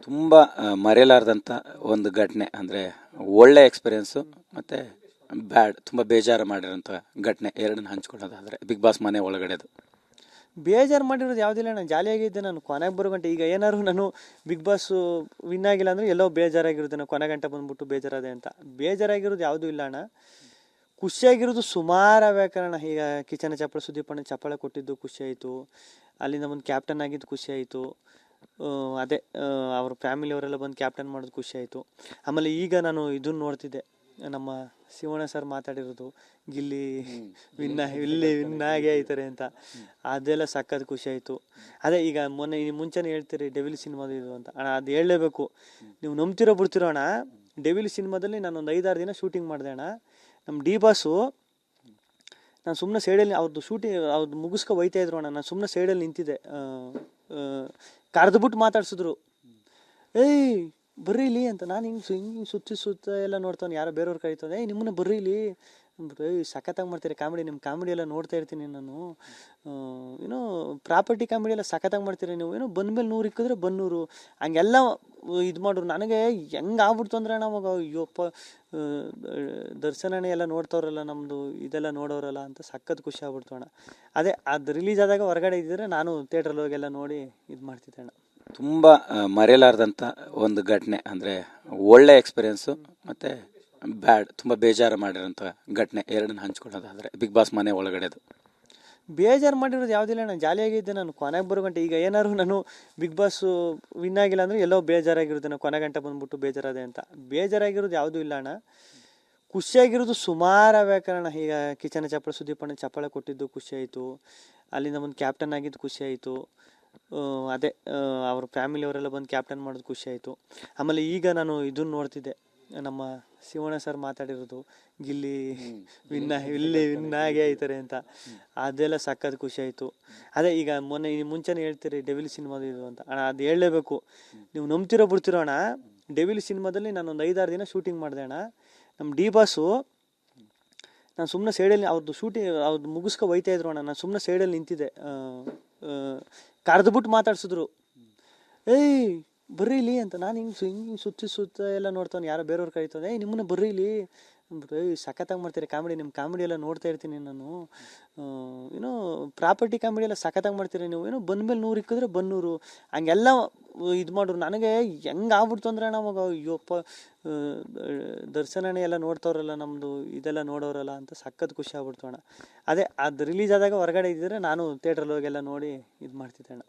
ತುಂಬ ಮರೆಯಲಾರ್ದಂಥ ಒಂದು ಘಟನೆ ಅಂದರೆ ಒಳ್ಳೆ ಎಕ್ಸ್ಪೀರಿಯೆನ್ಸು ಮತ್ತು ಬ್ಯಾಡ್ ತುಂಬ ಬೇಜಾರು ಮಾಡಿರೋಂಥ ಘಟನೆ ಎರಡನ್ನ ಹಂಚ್ಕೊಳ್ಳೋದಾದರೆ ಬಿಗ್ ಬಾಸ್ ಮನೆ ಒಳಗಡೆದು. ಬೇಜಾರು ಮಾಡಿರೋದು ಯಾವುದಿಲ್ಲ, ನಾನು ಜಾಲಿಯಾಗಿದ್ದೆ. ನಾನು ಕೊನೆಗೆ ಬರೋ ಗಂಟೆ ಈಗ ಏನಾದ್ರು ನಾನು ಬಿಗ್ ಬಾಸ್ ವಿನ್ ಆಗಿಲ್ಲ ಅಂದರೆ ಎಲ್ಲೋ ಬೇಜಾರಾಗಿರುತ್ತೆ. ನಾನು ಕೊನೆ ಗಂಟೆ ಬಂದ್ಬಿಟ್ಟು ಬೇಜಾರದೆ ಅಂತ. ಬೇಜಾರಾಗಿರೋದು ಯಾವುದೂ ಇಲ್ಲ ಅಣ್ಣ. ಖುಷಿಯಾಗಿರೋದು ಸುಮಾರು ಕಾರಣ. ಈಗ ಕಿಚನ ಚಪ್ಪಳ ಸುದೀಪ್ ಅಣ್ಣ ಚಪ್ಪಾಳೆ ಕೊಟ್ಟಿದ್ದು ಖುಷಿ ಆಯಿತು. ಅಲ್ಲಿಂದ ಬಂದು ಕ್ಯಾಪ್ಟನ್ ಆಗಿದ್ದು ಖುಷಿ ಆಯಿತು. ಅದೇ ಅವ್ರ ಫ್ಯಾಮಿಲಿಯವರೆಲ್ಲ ಬಂದು ಕ್ಯಾಪ್ಟನ್ ಮಾಡೋದು ಖುಷಿ ಆಯಿತು. ಆಮೇಲೆ ಈಗ ನಾನು ಇದನ್ನು ನೋಡ್ತಿದ್ದೆ, ನಮ್ಮ ಶಿವಣ್ಣ ಸರ್ ಮಾತಾಡಿರೋದು ಗಿಲ್ಲಿ ವಿನ್ ಆಗೇ ಆಯ್ತಾರೆ ಅಂತ. ಅದೆಲ್ಲ ಸಖತ್ ಖುಷಿ ಆಯಿತು. ಅದೇ ಈಗ ಮುಂಚೆನೇ ಹೇಳ್ತೀರಿ ಡೆವಿಲ್ ಸಿನಿಮಾದ ಇದು ಅಂತ ಅಣ್ಣ, ಅದು ಹೇಳಲೇಬೇಕು. ನೀವು ನಂಬ್ತಿರೋ ಬಿಡ್ತಿರೋ ಅಣ್ಣ, ಡೆವಿಲ್ ಸಿನಿಮಾದಲ್ಲಿ ನಾನೊಂದು 5-6 ದಿನ ಶೂಟಿಂಗ್ ಮಾಡಿದೆ ಅಣ್ಣ. ನಮ್ಮ ಡಿ ಬಾಸು ನಾನು ಸುಮ್ಮನೆ ಸೈಡಲ್ಲಿ ಅವ್ರದ್ದು ಶೂಟಿಂಗ್ ಅವ್ರದ್ದು ಮುಗಿಸ್ಕೊ ಹೋಯ್ತಾ ಇದ್ರು ಅಣ್ಣ. ನಾನು ಸುಮ್ಮನೆ ಸೈಡಲ್ಲಿ ನಿಂತಿದ್ದೆ. ಕರೆದ್ಬಿಟ್ಟು ಮಾತಾಡ್ಸಿದ್ರು, ಏಯ್ ಬರ್ರಿ ಇಲ್ಲಿ ಅಂತ. ನಾನು ಹಿಂಗೆ ಸುತ್ತ ಎಲ್ಲ ನೋಡ್ತಾನೆ, ಯಾರೋ ಬೇರೆಯವ್ರು ಕರೀತಾನೆ, ಏಯ್ ನಿಮ್ಮನ್ನ ಬರ್ರಿ ಇಲ್ಲಿ ಅಂದ್ಬಿಟ್ಟು, ಏಯ್ ಸಖತ್ತಾಗಿ ಮಾಡ್ತೀರಿ ಕಾಮಿಡಿ, ನಿಮ್ಮ ಕಾಮಿಡಿ ಎಲ್ಲ ನೋಡ್ತಾ ಇರ್ತೀನಿ ನಾನು. ಏನೋ ಪ್ರಾಪರ್ಟಿ ಕಾಮಿಡಿ ಎಲ್ಲ ಸಖತ್ತಾಗಿ ಮಾಡ್ತೀರಿ ನೀವು, ಏನೋ ಬಂದ್ಮೇಲೆ 100 ಇಕ್ಕಿದ್ರೆ 100 ಹಂಗೆಲ್ಲ ಇದು ಮಾಡ್ರು. ನನಗೆ ಹೆಂಗೆ ಆಗ್ಬಿಡ್ತು ಅಂದ್ರೆ ಅವಾಗ ಅಯ್ಯೋಪ್ಪ, ದರ್ಶನನೇ ಎಲ್ಲ ನೋಡ್ತವ್ರಲ್ಲ, ನಮ್ಮದು ಇದೆಲ್ಲ ನೋಡೋರಲ್ಲ ಅಂತ ಸಖತ್ ಖುಷಿ ಆಗ್ಬಿಡ್ತು ಅಣ್ಣ. ಅದೇ ಅದು ರಿಲೀಸ್ ಆದಾಗ ಹೊರಗಡೆ ಇದ್ದಿದ್ರೆ ನಾನು ಥಿಯೇಟ್ರಲ್ಲಿ ಹೋಗೆಲ್ಲ ನೋಡಿ ಇದು ಮಾಡ್ತಿದ್ದೆ ಅಣ್ಣ. ತುಂಬ ಮರೆಯಲಾರ್ದಂಥ ಒಂದು ಘಟನೆ ಅಂದರೆ ಒಳ್ಳೆ ಎಕ್ಸ್ಪೀರಿಯೆನ್ಸು ಮತ್ತು ಬ್ಯಾಡ್ ತುಂಬ ಬೇಜಾರು ಮಾಡಿರೋಂಥ ಘಟನೆ ಎರಡನ್ನ ಹಂಚ್ಕೊಳ್ಳೋದಾದರೆ ಬಿಗ್ ಬಾಸ್ ಮನೆ ಒಳಗಡೆದು. ಬೇಜಾರು ಮಾಡಿರೋದು ಯಾವುದಿಲ್ಲ, ನಾನು ಜಾಲಿಯಾಗಿದ್ದೆ. ನಾನು ಕೊನೆಗೆ ಬರೋ ಗಂಟೆ ಈಗ ಏನಾದ್ರು ನಾನು ಬಿಗ್ ಬಾಸ್ ವಿನ್ ಆಗಿಲ್ಲ ಅಂದರೆ ಎಲ್ಲೋ ಬೇಜಾರಾಗಿರುತ್ತೆ. ನಾನು ಕೊನೆ ಗಂಟೆ ಬಂದ್ಬಿಟ್ಟು ಬೇಜಾರದೆ ಅಂತ. ಬೇಜಾರಾಗಿರೋದು ಯಾವುದೂ ಇಲ್ಲ ಅಣ್ಣ. ಖುಷಿಯಾಗಿರೋದು ಸುಮಾರು ಕಾರಣ. ಈಗ ಕಿಚನ ಚಪ್ಪಳ ಸುದೀಪ್ ಅಣ್ಣ ಚಪ್ಪಾಳೆ ಕೊಟ್ಟಿದ್ದು ಖುಷಿ ಆಯಿತು. ಅಲ್ಲಿಂದ ಬಂದು ಕ್ಯಾಪ್ಟನ್ ಆಗಿದ್ದು ಖುಷಿ ಆಯಿತು. ಅದೇ ಅವ್ರ ಫ್ಯಾಮಿಲಿಯವರೆಲ್ಲ ಬಂದು ಕ್ಯಾಪ್ಟನ್ ಮಾಡೋದು ಖುಷಿ ಆಯಿತು. ಆಮೇಲೆ ಈಗ ನಾನು ಇದನ್ನು ನೋಡ್ತಿದ್ದೆ, ನಮ್ಮ ಶಿವಣ್ಣ ಸರ್ ಮಾತಾಡಿರೋದು ಗಿಲ್ಲಿ ವಿನ್ ಆಗೇ ಆಯ್ತಾರೆ ಅಂತ. ಅದೆಲ್ಲ ಸಖತ್ ಖುಷಿ ಆಯಿತು. ಅದೇ ಈಗ ಮುಂಚೆನೇ ಹೇಳ್ತೀರಿ ಡೆವಿಲ್ ಸಿನಿಮಾದ ಇದು ಅಂತ ಅಣ್ಣ, ಅದು ಹೇಳಲೇಬೇಕು. ನೀವು ನಂಬ್ತಿರೋ ಬಿಡ್ತಿರೋ ಅಣ್ಣ, ಡೆವಿಲ್ ಸಿನಿಮಾದಲ್ಲಿ ನಾನೊಂದು 5-6 ದಿನ ಶೂಟಿಂಗ್ ಮಾಡಿದೆ ಅಣ್ಣ. ನಮ್ಮ ಡಿ ಬಾಸು ನಾನು ಸುಮ್ಮನೆ ಸೈಡಲ್ಲಿ ಅವ್ರದ್ದು ಶೂಟಿಂಗ್ ಅವ್ರದ್ದು ಮುಗಿಸ್ಕೊ ಹೋಯ್ತಾ ಇದ್ರು ಅಣ್ಣ. ನಾನು ಸುಮ್ಮನೆ ಸೈಡಲ್ಲಿ ನಿಂತಿದ್ದೆ. ಕರೆದ್ಬಿಟ್ಟು ಮಾತಾಡ್ಸಿದ್ರು, ಏಯ್ ಬರ್ರಿ ಇಲ್ಲಿ ಅಂತ. ನಾನು ಹಿಂಗೆ ಸುತ್ತ ಎಲ್ಲ ನೋಡ್ತಾನೆ, ಯಾರೋ ಬೇರೆಯವ್ರು ಕರೀತಾನೆ, ಏಯ್ ನಿಮ್ಮನ್ನ ಬರ್ರಿ ಇಲ್ಲಿ ಅಂದ್ಬಿಟ್ಟು, ಏಯ್ ಸಖತ್ತಾಗಿ ಮಾಡ್ತೀರಿ ಕಾಮಿಡಿ, ನಿಮ್ಮ ಕಾಮಿಡಿ ಎಲ್ಲ ನೋಡ್ತಾ ಇರ್ತೀನಿ ನಾನು. ಏನೋ ಪ್ರಾಪರ್ಟಿ ಕಾಮಿಡಿ ಎಲ್ಲ ಸಖತ್ತಾಗಿ ಮಾಡ್ತೀರಿ ನೀವು, ಏನೋ ಬಂದ್ಮೇಲೆ 100 ಇಕ್ಕಿದ್ರೆ 100 ಹಂಗೆಲ್ಲ ಇದು ಮಾಡ್ರು. ನನಗೆ ಹೆಂಗೆ ಆಗ್ಬಿಡ್ತು ಅಂದ್ರೆ ಅವಾಗ ಅಯ್ಯೋಪ್ಪ, ದರ್ಶನನೇ ಎಲ್ಲ ನೋಡ್ತವ್ರಲ್ಲ, ನಮ್ಮದು ಇದೆಲ್ಲ ನೋಡೋರಲ್ಲ ಅಂತ ಸಖತ್ ಖುಷಿ ಆಗ್ಬಿಡ್ತು ಅಣ್ಣ. ಅದೇ ಅದು ರಿಲೀಸ್ ಆದಾಗ ಹೊರಗಡೆ ಇದ್ದಿದ್ರೆ ನಾನು ಥಿಯೇಟ್ರಲ್ಲಿ ಹೋಗೆಲ್ಲ ನೋಡಿ ಇದು ಮಾಡ್ತಿದ್ದೆ ಅಣ್ಣ.